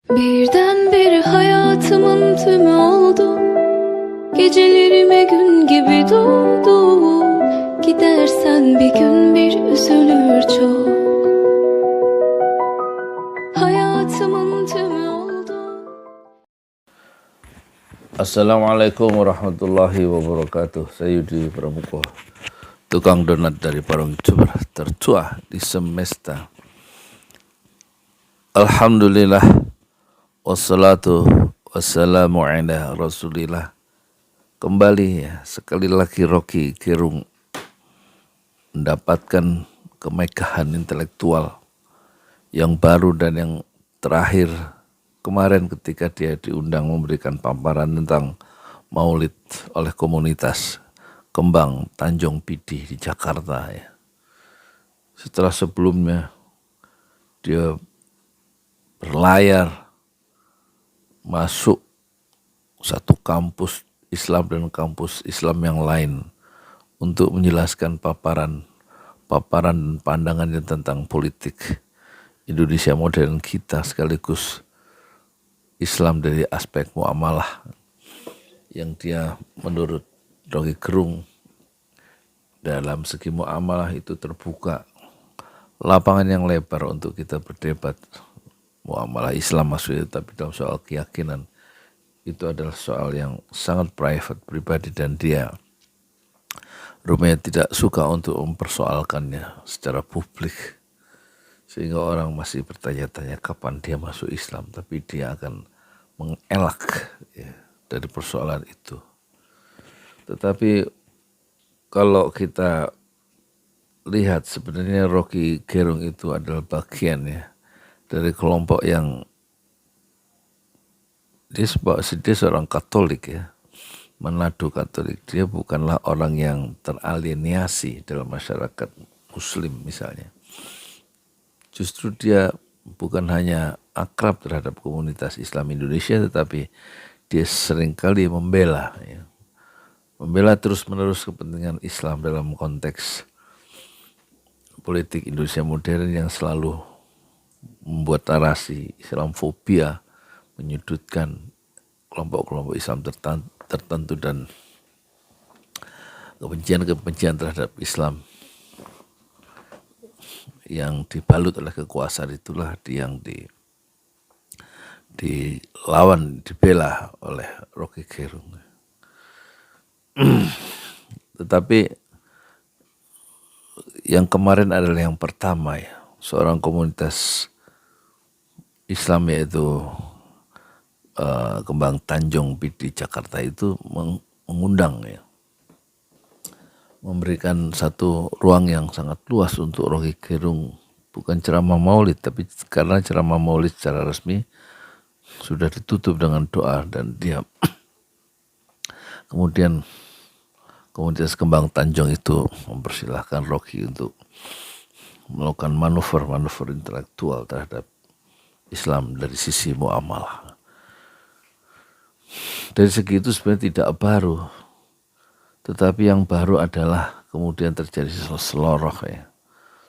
Birdenbire hayatımın tümü oldu. Gecelerime gün gibi doğdu. Gidersen bir gün bir üzülür çok. Hayatımın tümü oldu. Assalamualaikum warahmatullahi wabarakatuh. Saya Yudi Pramuko, tukang donat dari para youtuber tertua di semesta. Alhamdulillah, wassalatu wassalamu ala rasulillah. Kembali ya, sekali lagi Rocky Gerung mendapatkan kemegahan intelektual yang baru dan yang terakhir kemarin ketika dia diundang memberikan paparan tentang maulid oleh komunitas Kembang Tanjung Pidi di Jakarta ya. Setelah sebelumnya dia berlayar masuk satu kampus Islam dan kampus Islam yang lain untuk menjelaskan paparan dan pandangannya tentang politik Indonesia modern kita sekaligus Islam dari aspek muamalah yang dia menurut Rocky Gerung dalam segi muamalah itu terbuka lapangan yang lebar untuk kita berdebat muamalah Islam maksudnya, tapi dalam soal keyakinan itu adalah soal yang sangat private, pribadi, dan dia rupanya tidak suka untuk mempersoalkannya secara publik sehingga orang masih bertanya-tanya kapan dia masuk Islam, tapi dia akan mengelak ya, dari persoalan itu. Tetapi kalau kita lihat sebenarnya Rocky Gerung itu adalah bagian ya dari kelompok yang dia seorang Katolik ya, Manado Katolik. Dia bukanlah orang yang teralienasi dalam masyarakat Muslim misalnya. Justru dia bukan hanya akrab terhadap komunitas Islam Indonesia, tetapi dia seringkali membela terus-menerus kepentingan Islam dalam konteks politik Indonesia modern yang selalu membuat narasi Islamfobia, menyudutkan kelompok-kelompok Islam tertentu dan kebencian terhadap Islam yang dibalut oleh kekuasaan itulah yang dilawan, dibela oleh Rocky Gerung. Tetapi yang kemarin adalah yang pertama ya, seorang komunitas Islam yaitu Kembang Tanjung Pidi Jakarta itu mengundang ya, memberikan satu ruang yang sangat luas untuk Rocky Gerung, bukan ceramah maulid, tapi karena ceramah maulid secara resmi sudah ditutup dengan doa, dan dia kemudian komunitas Kembang Tanjung itu mempersilahkan Rocky untuk melakukan manuver intelektual terhadap Islam dari sisi muamalah. Dari segi itu sebenarnya tidak baru, tetapi yang baru adalah kemudian terjadi seloroh ya,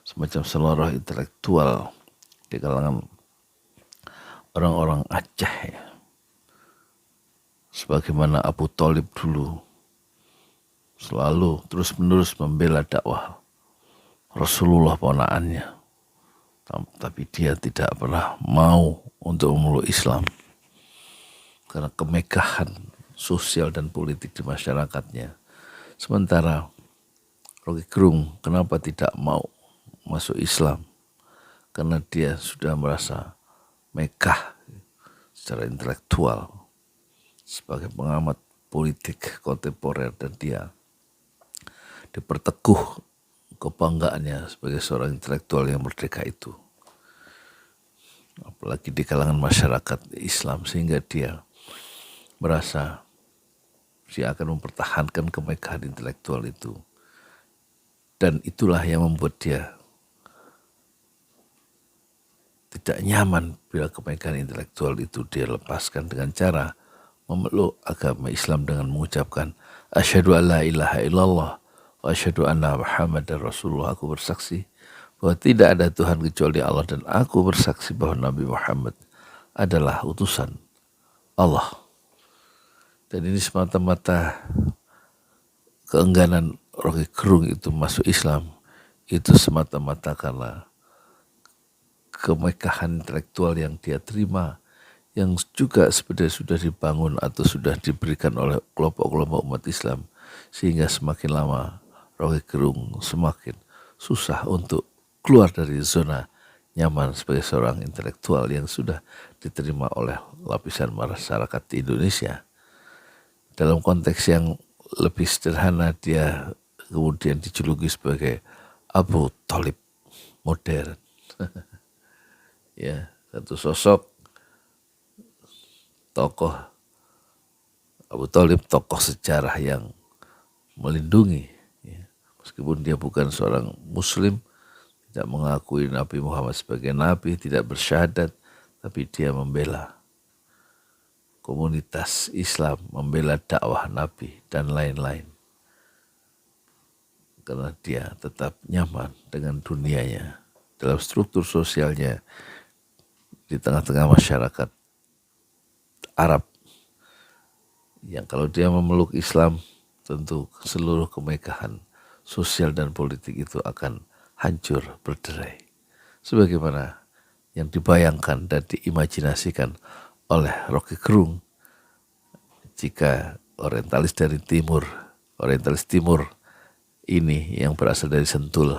semacam seloroh intelektual di kalangan orang-orang Aceh ya. Sebagaimana Abu Thalib dulu selalu terus-menerus membela dakwah Rasulullah ponakannya, tapi dia tidak pernah mau untuk memeluk Islam karena kemegahan sosial dan politik di masyarakatnya. Sementara Rocky Gerung kenapa tidak mau masuk Islam? Karena dia sudah merasa megah secara intelektual sebagai pengamat politik kontemporer, dan dia diperteguh kebanggaannya sebagai seorang intelektual yang merdeka itu, apalagi di kalangan masyarakat Islam, sehingga dia merasa dia akan mempertahankan kemegahan intelektual itu, dan itulah yang membuat dia tidak nyaman bila kemegahan intelektual itu dia lepaskan dengan cara memeluk agama Islam dengan mengucapkan asyhadu alla ilaha illallah wa asyhadu anna Muhammadar Rasulullah. Aku bersaksi bahwa tidak ada Tuhan kecuali Allah, dan aku bersaksi bahwa Nabi Muhammad adalah utusan Allah. Dan ini semata-mata keengganan Rocky Gerung itu masuk Islam, itu semata-mata karena kemekahan intelektual yang dia terima, yang juga sebenarnya sudah dibangun atau sudah diberikan oleh kelompok-kelompok umat Islam, sehingga semakin lama Rocky Gerung semakin susah untuk keluar dari zona nyaman sebagai seorang intelektual yang sudah diterima oleh lapisan masyarakat di Indonesia. Dalam konteks yang lebih sederhana, dia kemudian dijuluki sebagai Abu Thalib modern. Ya, satu sosok tokoh Abu Thalib, tokoh sejarah yang melindungi, ya. Meskipun dia bukan seorang muslim, tidak mengakui Nabi Muhammad sebagai nabi, tidak bersyahadat, tapi dia membela komunitas Islam, membela dakwah Nabi dan lain-lain. Karena dia tetap nyaman dengan dunianya, dalam struktur sosialnya, di tengah-tengah masyarakat Arab, yang kalau dia memeluk Islam, tentu seluruh kemegahan sosial dan politik itu akan hancur berderai. Sebagaimana yang dibayangkan dan diimajinasikan oleh Rocky Gerung jika orientalis dari timur, orientalis timur ini yang berasal dari Sentul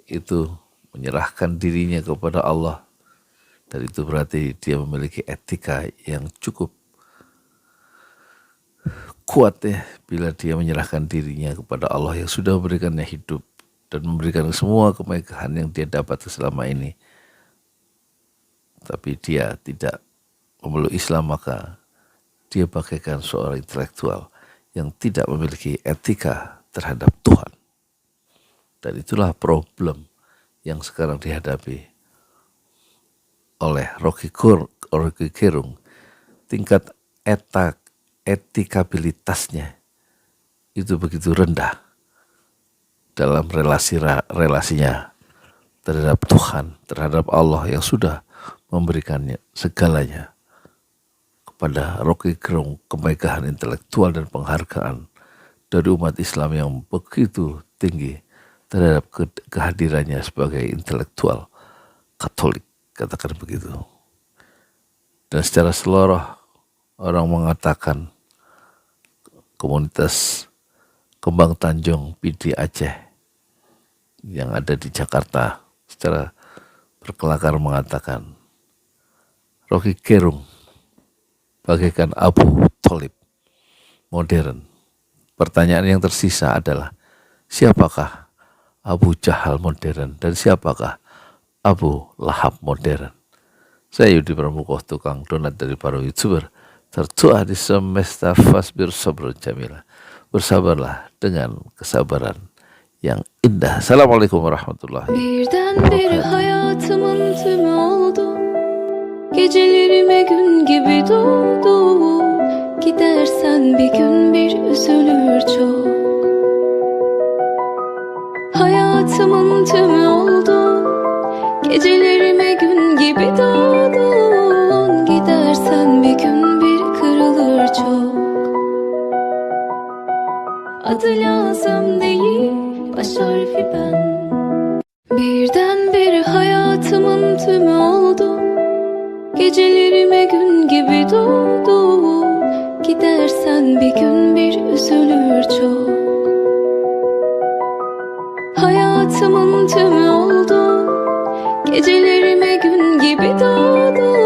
itu menyerahkan dirinya kepada Allah, dan itu berarti dia memiliki etika yang cukup kuat ya, bila dia menyerahkan dirinya kepada Allah yang sudah memberikannya hidup dan memberikan semua kemegahan yang dia dapat selama ini. Tapi dia tidak memeluk Islam, maka dia bagaikan seorang intelektual yang tidak memiliki etika terhadap Tuhan. Dan itulah problem yang sekarang dihadapi oleh Rocky Gerung. Tingkat etikabilitasnya itu begitu rendah dalam relasinya terhadap Tuhan, terhadap Allah yang sudah memberikannya segalanya. Kepada Rocky Gerung, kemegahan intelektual dan penghargaan dari umat Islam yang begitu tinggi terhadap kehadirannya sebagai intelektual Katolik, katakan begitu. Dan secara seluruh orang mengatakan komunitas Kembang Tanjung PD Aceh yang ada di Jakarta secara berkelakar mengatakan Rocky Gerung bagaikan Abu Thalib modern. Pertanyaan yang tersisa adalah, siapakah Abu Jahal modern dan siapakah Abu Lahab modern? Saya Yudi Pramuko, tukang donat dari para YouTuber. Tertua di semesta fasbir sabr jamila. Bersabarlah dengan kesabaran yang indah. Assalamualaikum warahmatullahi Birdenbire wabarakatuh. hayatımın tümü oldu. Gecelerime gün gibi doğdu. Gidersen bir gün bir üzülür çok. Hayatımın tümü oldu. Gecelerime gün gibi doğdun. Gidersen bir gün bir kırılır çok. Adı lazım değil, baş harfi ben. Birdenbire hayatımın tümü oldu. Gecelerime gün gibi doğdu. Gidersen bir gün bir üzülür çok. Hayatımın tümü oldu. Gecelerime gün gibi doğdu.